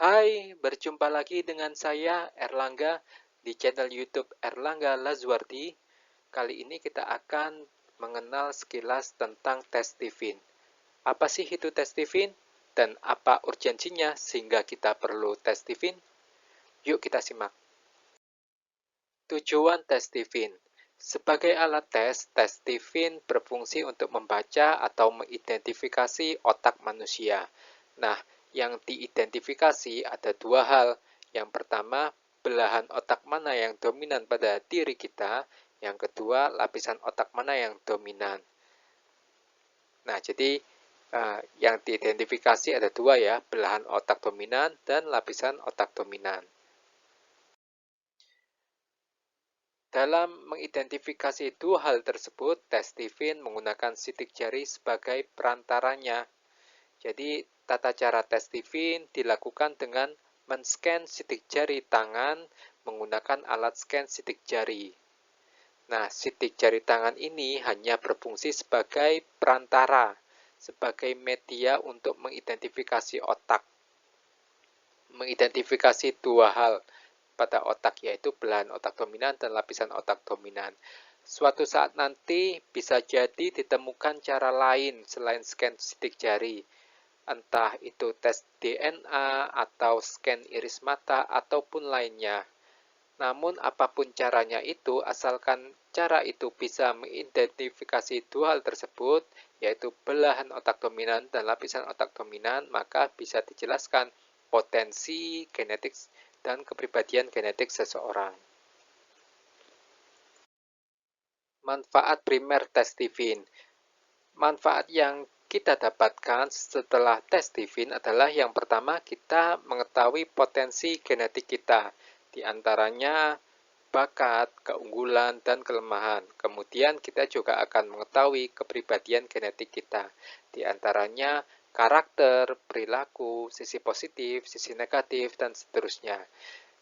Hai, berjumpa lagi dengan saya Erlangga di channel YouTube Erlangga Lazwardi. Kali ini kita akan mengenal sekilas tentang tes TIFIN. Apa sih itu tes TIFIN dan apa urgensinya sehingga kita perlu tes TIFIN? Yuk kita simak. Tujuan tes TIFIN. Sebagai alat tes TIFIN berfungsi untuk membaca atau mengidentifikasi otak manusia. Nah, yang diidentifikasi ada dua hal. Yang pertama, belahan otak mana yang dominan pada diri kita. Yang kedua, lapisan otak mana yang dominan. Nah, jadi yang diidentifikasi ada dua ya, belahan otak dominan dan lapisan otak dominan. Dalam mengidentifikasi dua hal tersebut, tes TIFIN menggunakan sidik jari sebagai perantaranya. Jadi, tata cara tes TIFIN dilakukan dengan men-scan sidik jari tangan menggunakan alat scan sidik jari. Nah, sidik jari tangan ini hanya berfungsi sebagai perantara, sebagai media untuk mengidentifikasi otak. Mengidentifikasi dua hal pada otak, yaitu belahan otak dominan dan lapisan otak dominan. Suatu saat nanti bisa jadi ditemukan cara lain selain scan sidik jari, entah itu tes DNA atau scan iris mata ataupun lainnya. Namun apapun caranya itu, asalkan cara itu bisa mengidentifikasi dua hal tersebut, yaitu belahan otak dominan dan lapisan otak dominan, maka bisa dijelaskan potensi genetik dan kepribadian genetik seseorang. Manfaat primer tes TIFIN. Manfaat yang kita dapatkan setelah tes TIFIN adalah yang pertama, kita mengetahui potensi genetik kita, di antaranya bakat, keunggulan, dan kelemahan. Kemudian kita juga akan mengetahui kepribadian genetik kita, di antaranya karakter, perilaku, sisi positif, sisi negatif, dan seterusnya.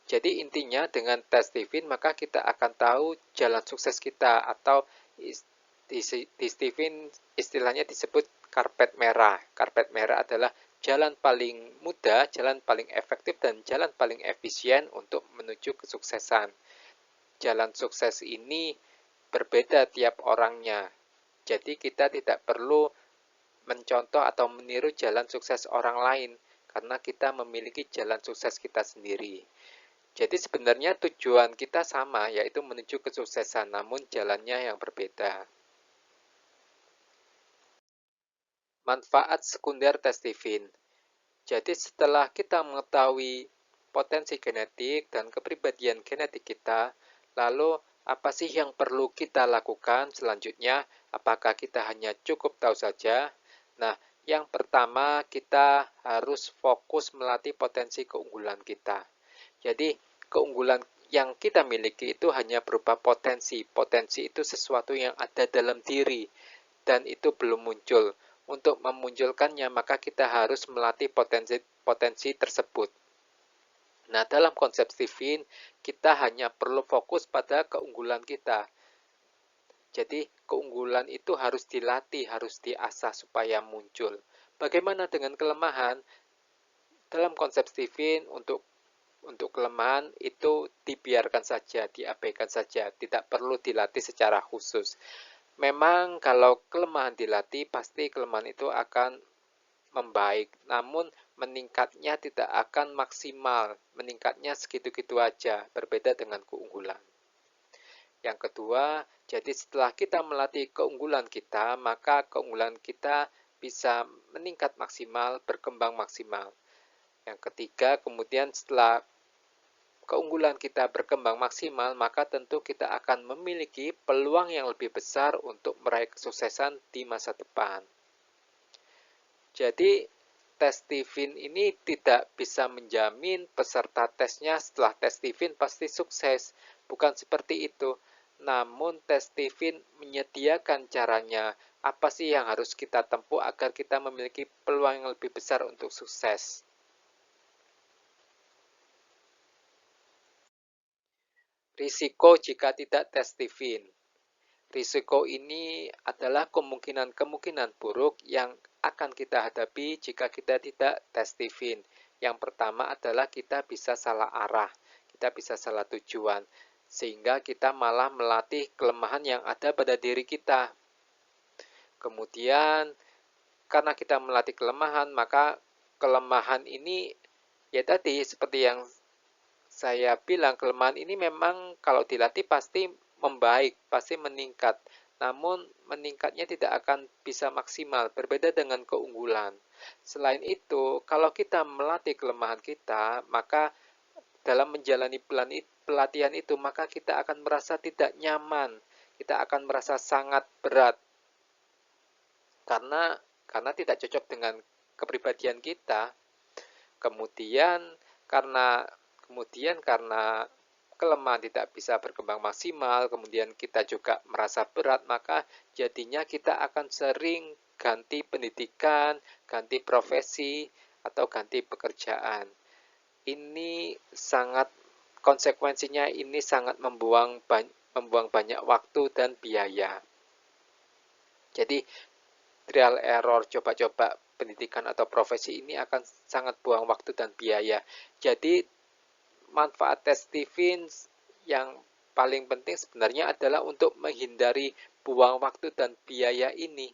Jadi intinya dengan tes TIFIN maka kita akan tahu jalan sukses kita, atau di TIFIN istilahnya disebut karpet merah. Karpet merah adalah jalan paling mudah, jalan paling efektif, dan jalan paling efisien untuk menuju kesuksesan. Jalan sukses ini berbeda tiap orangnya. Jadi kita tidak perlu mencontoh atau meniru jalan sukses orang lain, karena kita memiliki jalan sukses kita sendiri. Jadi sebenarnya tujuan kita sama, yaitu menuju kesuksesan, namun jalannya yang berbeda. Manfaat sekunder tes TIFIN. Jadi setelah kita mengetahui potensi genetik dan kepribadian genetik kita, lalu apa sih yang perlu kita lakukan selanjutnya? Apakah kita hanya cukup tahu saja? Nah, yang pertama kita harus fokus melatih potensi keunggulan kita. Jadi, keunggulan yang kita miliki itu hanya berupa potensi. Potensi itu sesuatu yang ada dalam diri dan itu belum muncul. Untuk memunculkannya, maka kita harus melatih potensi tersebut. Nah, dalam konsep TIFIN, kita hanya perlu fokus pada keunggulan kita. Jadi, keunggulan itu harus dilatih, harus diasah supaya muncul. Bagaimana dengan kelemahan? Dalam konsep TIFIN, untuk kelemahan itu dibiarkan saja, diabaikan saja, tidak perlu dilatih secara khusus. Memang kalau kelemahan dilatih, pasti kelemahan itu akan membaik, namun meningkatnya tidak akan maksimal, meningkatnya segitu-gitu aja, berbeda dengan keunggulan. Yang kedua, jadi setelah kita melatih keunggulan kita, maka keunggulan kita bisa meningkat maksimal, berkembang maksimal. Yang ketiga, kemudian setelah keunggulan kita berkembang maksimal, maka tentu kita akan memiliki peluang yang lebih besar untuk meraih kesuksesan di masa depan. Jadi, tes TIFIN ini tidak bisa menjamin peserta tesnya setelah tes TIFIN pasti sukses. Bukan seperti itu. Namun, tes TIFIN menyediakan caranya. Apa sih yang harus kita tempuh agar kita memiliki peluang yang lebih besar untuk sukses? Risiko jika tidak tes TIFIN. Risiko ini adalah kemungkinan-kemungkinan buruk yang akan kita hadapi jika kita tidak tes TIFIN. Yang pertama adalah kita bisa salah arah, kita bisa salah tujuan, sehingga kita malah melatih kelemahan yang ada pada diri kita. Kemudian, karena kita melatih kelemahan, maka kelemahan ini, ya tadi, seperti yang saya bilang, kelemahan ini memang kalau dilatih pasti membaik, pasti meningkat. Namun meningkatnya tidak akan bisa maksimal, berbeda dengan keunggulan. Selain itu, kalau kita melatih kelemahan kita, maka dalam menjalani pelatihan itu, maka kita akan merasa tidak nyaman, kita akan merasa sangat berat, karena tidak cocok dengan kepribadian kita. Kemudian karena kelemahan tidak bisa berkembang maksimal, kemudian kita juga merasa berat, maka jadinya kita akan sering ganti pendidikan, ganti profesi, atau ganti pekerjaan. Ini konsekuensinya ini sangat membuang banyak waktu dan biaya. Jadi trial error, coba-coba pendidikan atau profesi ini akan sangat buang waktu dan biaya. Jadi manfaat tes Stephen yang paling penting sebenarnya adalah untuk menghindari buang waktu dan biaya ini.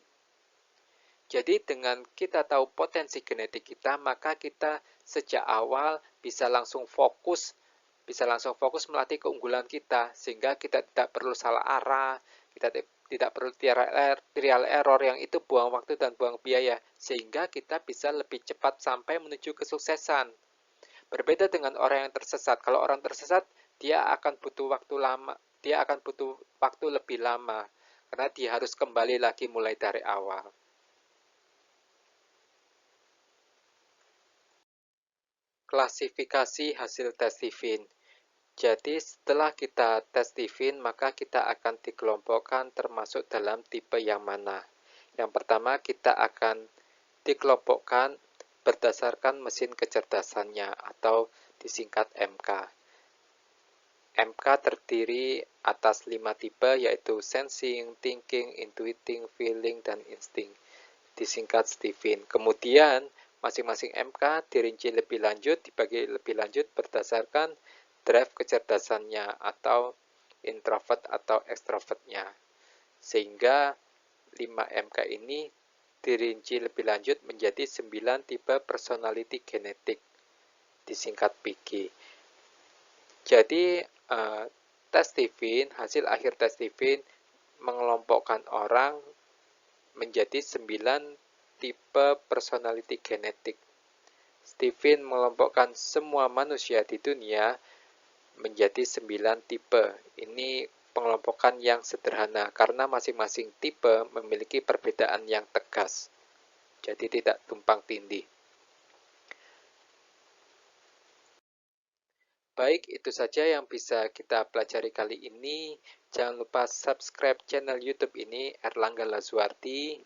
Jadi dengan kita tahu potensi genetik kita, maka kita sejak awal bisa langsung fokus melatih keunggulan kita, sehingga kita tidak perlu salah arah, kita tidak perlu trial error yang itu buang waktu dan buang biaya, sehingga kita bisa lebih cepat sampai menuju kesuksesan. Berbeda dengan orang yang tersesat. Kalau orang tersesat, dia akan butuh waktu lebih lama, karena dia harus kembali lagi mulai dari awal. Klasifikasi hasil tes Stephen. Jadi setelah kita tes Stephen, maka kita akan dikelompokkan termasuk dalam tipe yang mana. Yang pertama, kita akan dikelompokkan berdasarkan mesin kecerdasannya atau disingkat MK. MK terdiri atas 5 tipe, yaitu sensing, thinking, intuiting, feeling, dan insting, disingkat Stephen. Kemudian masing-masing MK dirinci lebih lanjut, dibagi lebih lanjut berdasarkan drive kecerdasannya atau introvert atau extrovertnya. Sehingga 5 MK ini dirinci lebih lanjut menjadi 9 tipe personality genetik, disingkat PG. Jadi tes Stephen, hasil akhir tes Stephen mengelompokkan orang menjadi 9 tipe personality genetik. Stephen mengelompokkan semua manusia di dunia menjadi 9 tipe. Ini pengelompokan yang sederhana karena masing-masing tipe memiliki perbedaan yang tegas. Jadi tidak tumpang tindih. Baik, itu saja yang bisa kita pelajari kali ini. Jangan lupa subscribe channel YouTube ini, Erlangga Lazuardi.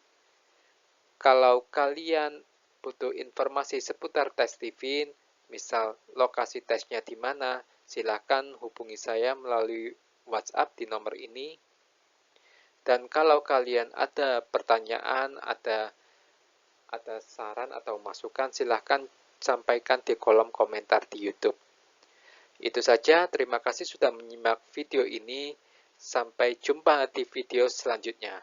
Kalau kalian butuh informasi seputar tes Stephen, misal lokasi tesnya di mana, silakan hubungi saya melalui WhatsApp di nomor ini. Dan kalau kalian ada pertanyaan, ada saran atau masukan, silakan sampaikan di kolom komentar di YouTube. Itu saja, terima kasih sudah menyimak video ini. Sampai jumpa di video selanjutnya.